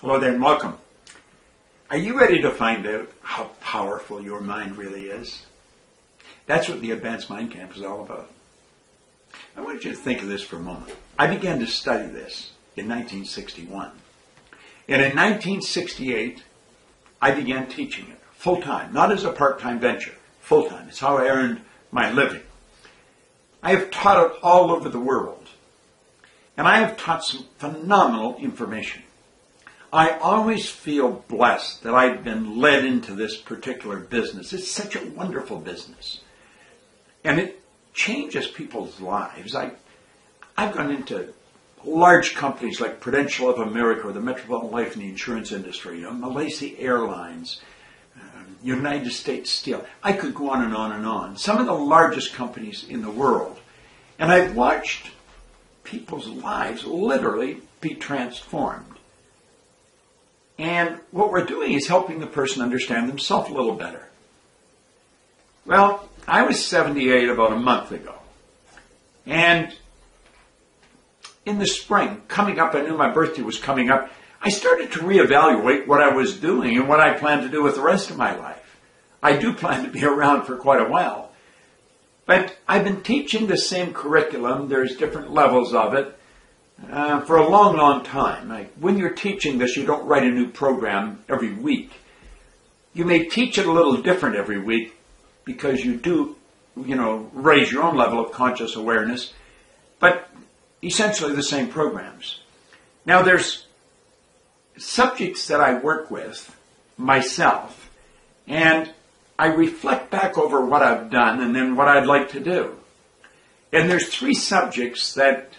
Hello there and welcome. Are you ready to find out how powerful your mind really is? That's what the Advanced Mind Camp is all about. I want you to think of this for a moment. I began to study this in 1961. And in 1968, I began teaching it full-time, not as a part-time venture, full-time. It's how I earned my living. I have taught it all over the world. And I have taught some phenomenal information. I always feel blessed that I've been led into this particular business. It's such a wonderful business. And it changes people's lives. I've gone into large companies like Prudential of America or the Metropolitan Life in the insurance industry, Malaysia Airlines, United States Steel. I could go on and on and on. Some of the largest companies in the world. And I've watched people's lives literally be transformed. And what we're doing is helping the person understand themselves a little better. Well, I was 78 about a month ago. And in the spring, coming up, I knew my birthday was coming up, I started to reevaluate what I was doing and what I planned to do with the rest of my life. I do plan to be around for quite a while. But I've been teaching the same curriculum. There's different levels of it. For a long, long time. When you're teaching this, you don't write a new program every week. You may teach it a little different every week because you do, raise your own level of conscious awareness, but essentially the same programs. Now, there's subjects that I work with myself, and I reflect back over what I've done and then what I'd like to do. And there's 3 subjects that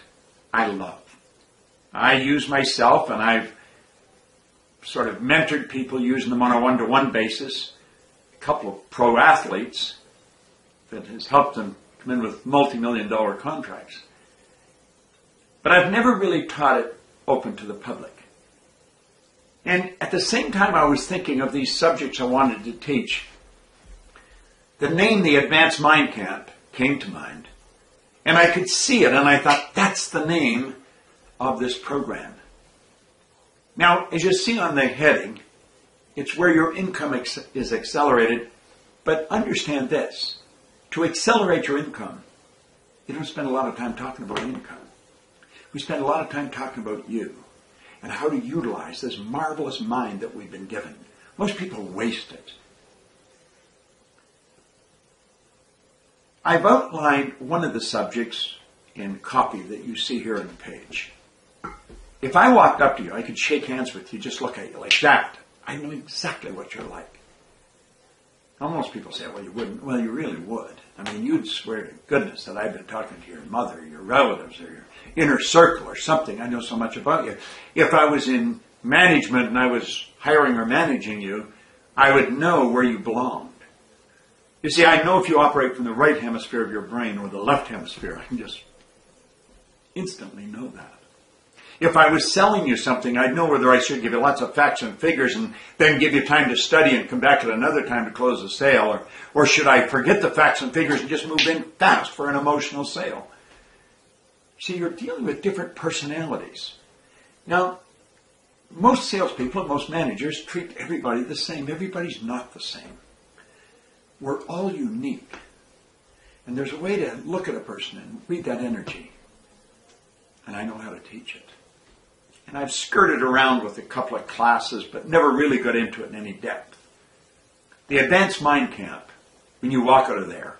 I love. I use myself, and I've sort of mentored people using them on a one-to-one basis. A couple of pro athletes that has helped them come in with multi-million-dollar contracts. But I've never really taught it open to the public. And at the same time I was thinking of these subjects I wanted to teach, the name The Advanced Mind Camp came to mind. And I could see it, and I thought, that's the name of this program. Now, as you see on the heading, it's where your income is accelerated, but understand this. To accelerate your income, you don't spend a lot of time talking about income. We spend a lot of time talking about you and how to utilize this marvelous mind that we've been given. Most people waste it. I've outlined one of the subjects in copy that you see here on the page. If I walked up to you, I could shake hands with you, just look at you like that. I know exactly what you're like. Now, most people say, well, you wouldn't. Well, you really would. I mean, you'd swear to goodness that I've been talking to your mother, your relatives, or your inner circle or something. I know so much about you. If I was in management and I was hiring or managing you, I would know where you belonged. You see, I know if you operate from the right hemisphere of your brain or the left hemisphere. I can just instantly know that. If I was selling you something, I'd know whether I should give you lots of facts and figures and then give you time to study and come back at another time to close the sale, or should I forget the facts and figures and just move in fast for an emotional sale? See, you're dealing with different personalities. Now, most salespeople and most managers treat everybody the same. Everybody's not the same. We're all unique. And there's a way to look at a person and read that energy. And I know how to teach it. And I've skirted around with a couple of classes, but never really got into it in any depth. The Advanced Mind Camp, when you walk out of there,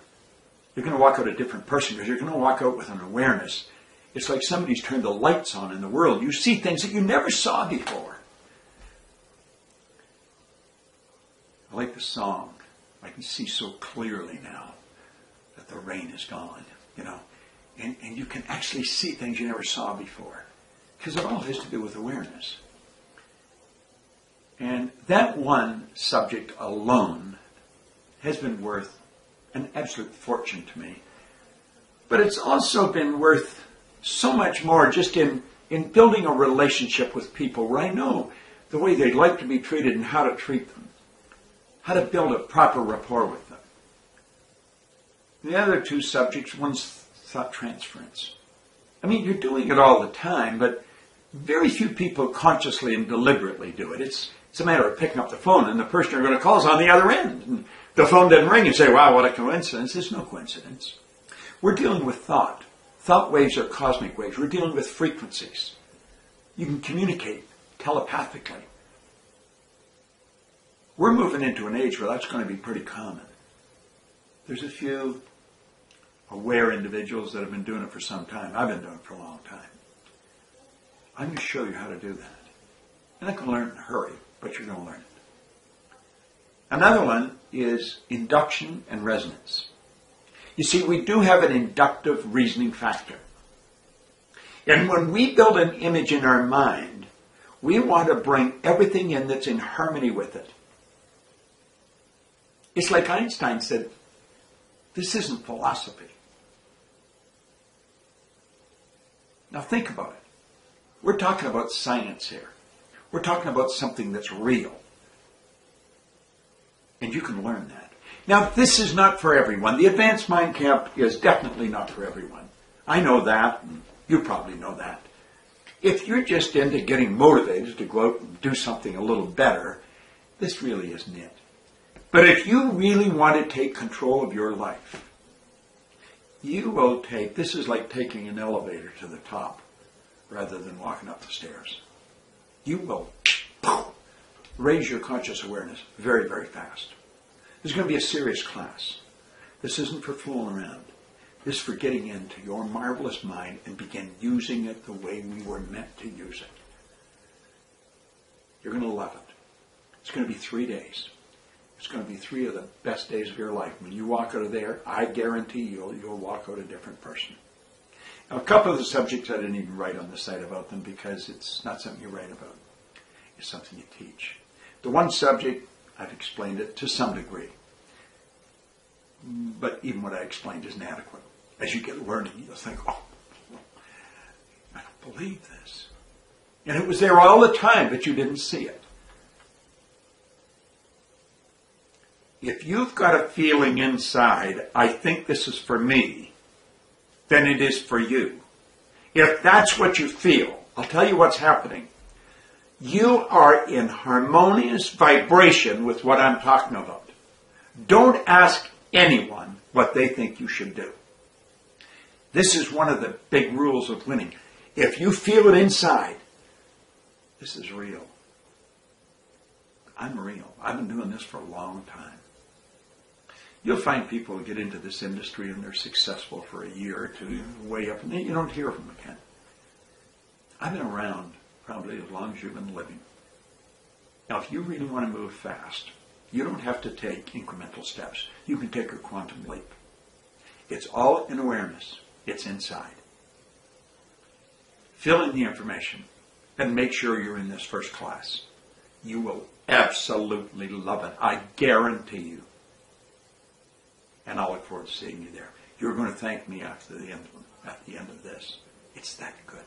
you're going to walk out a different person because you're going to walk out with an awareness. It's like somebody's turned the lights on in the world. You see things that you never saw before. I like the song. I can see so clearly now that the rain is gone, And you can actually see things you never saw before. Because it all has to do with awareness. And that one subject alone has been worth an absolute fortune to me. But it's also been worth so much more just in building a relationship with people where I know the way they'd like to be treated and how to treat them. How to build a proper rapport with them. The other 2 subjects, one's thought transference. I mean, you're doing it all the time, but Very few people consciously and deliberately do it. It's a matter of picking up the phone and the person you're going to call is on the other end. And the phone didn't ring and say, wow, what a coincidence. There's no coincidence. We're dealing with thought. Thought waves are cosmic waves. We're dealing with frequencies. You can communicate telepathically. We're moving into an age where that's going to be pretty common. There's a few aware individuals that have been doing it for some time. I've been doing it for a long time. I'm going to show you how to do that. You're not going to learn in a hurry, but you're going to learn it. Another one is induction and resonance. You see, we do have an inductive reasoning factor. And when we build an image in our mind, we want to bring everything in that's in harmony with it. It's like Einstein said, this isn't philosophy. Now think about it. We're talking about science here. We're talking about something that's real. And you can learn that. Now, this is not for everyone. The Advanced Mind Camp is definitely not for everyone. I know that, and you probably know that. If you're just into getting motivated to go out and do something a little better, this really isn't it. But if you really want to take control of your life, you will take, this is like taking an elevator to the top rather than walking up the stairs. You will raise your conscious awareness very, very fast. This is going to be a serious class. This isn't for fooling around. This is for getting into your marvelous mind and begin using it the way we were meant to use it. You're going to love it. It's going to be 3 days. It's going to be 3 of the best days of your life. When you walk out of there, I guarantee you'll walk out a different person. Now, a couple of the subjects I didn't even write on the site about them because it's not something you write about. It's something you teach. The one subject, I've explained it to some degree. But even what I explained isn't adequate. As you get learning, you'll think, oh, I don't believe this. And it was there all the time, but you didn't see it. If you've got a feeling inside, I think this is for me, then it is for you. If that's what you feel, I'll tell you what's happening. You are in harmonious vibration with what I'm talking about. Don't ask anyone what they think you should do. This is one of the big rules of winning. If you feel it inside, this is real. I'm real. I've been doing this for a long time. You'll find people who get into this industry and they're successful for a year or two, way up, and then you don't hear from them again. I've been around probably as long as you've been living. Now, if you really want to move fast, you don't have to take incremental steps. You can take a quantum leap. It's all in awareness. It's inside. Fill in the information and make sure you're in this first class. You will absolutely love it. I guarantee you. And I'll look forward to seeing you there. You're going to thank me at the end of this. It's that good.